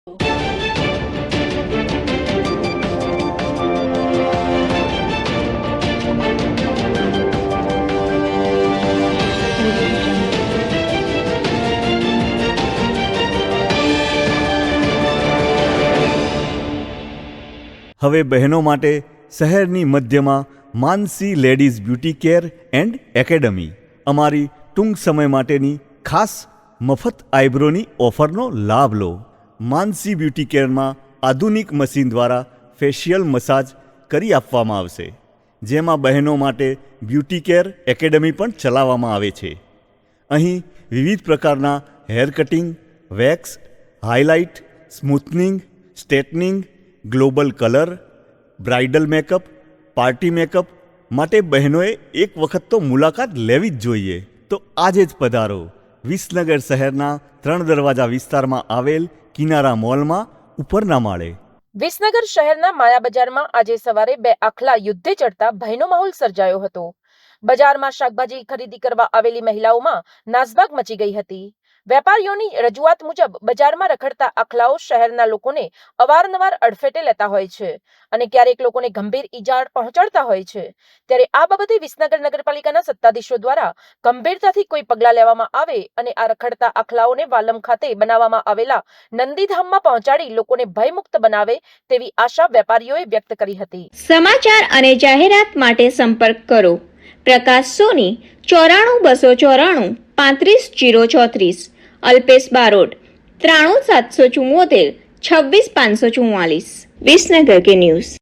હવે બહેનો માટે શહેરની મધ્યમાં Mansi ladies beauty care and academy અમારી ટૂંક સમય માટેની ખાસ મફત આઈબ્રોની ઓફરનો લાભ લો. માનસી બ્યુટી કેરમાં આધુનિક મશીન દ્વારા ફેશિયલ મસાજ કરી આપવામાં આવશે, જેમાં બહેનો માટે બ્યુટી કેર એકેડમી પણ ચલાવવામાં આવે છે. અહીં વિવિધ પ્રકારના hair cutting, wax, highlight, smoothening, straightening, global colour, bridal makeup, party makeup માટે બહેનોએ એક વખત તો મુલાકાત લેવી જ જોઈએ. તો આજે જ પધારો વિસનગર શહેરના 3 દરવાજા વિસ્તારમાં આવેલ કિનારા મોલમાં ઉપરના માળે. વિસનગર શહેરના માયા બજારમાં આજે સવારે 2 આખલા યુદ્ધે ચડતા ભયનો માહોલ સર્જાયો હતો. બજારમાં શાકભાજી ખરીદી કરવા આવેલી મહિલાઓમાં નાસભાગ મચી ગઈ હતી. વેપારીઓની રજૂઆત મુજબ બજારમાં રખડતા આખલાઓ શહેરના લોકોને અવારનવાર અડફેટે લેતા હોય છે અને ક્યારેક લોકોને ગંભીર ઈજા પહોંચાડતા હોય છે. ત્યારે આ બાબતે વિસનગર નગરપાલિકાના સત્તાધીશો દ્વારા ગંભીરતાથી કોઈ પગલાં લેવામાં આવે અને આ રખડતા આખલાઓને વાલમ ખાતે બનાવવામાં આવેલા નંદીધામમાં પહોંચાડી લોકોને ભયમુક્ત બનાવે તેવી આશા વેપારીઓએ વ્યક્ત કરી હતી. સમાચાર અને જાહેરાત માટે સંપર્ક કરો પ્રકાશ સોની 94 294 35 034, અલ્પેશ બારોટ 93 774 26 544. વિસનગર કે ન્યૂઝ.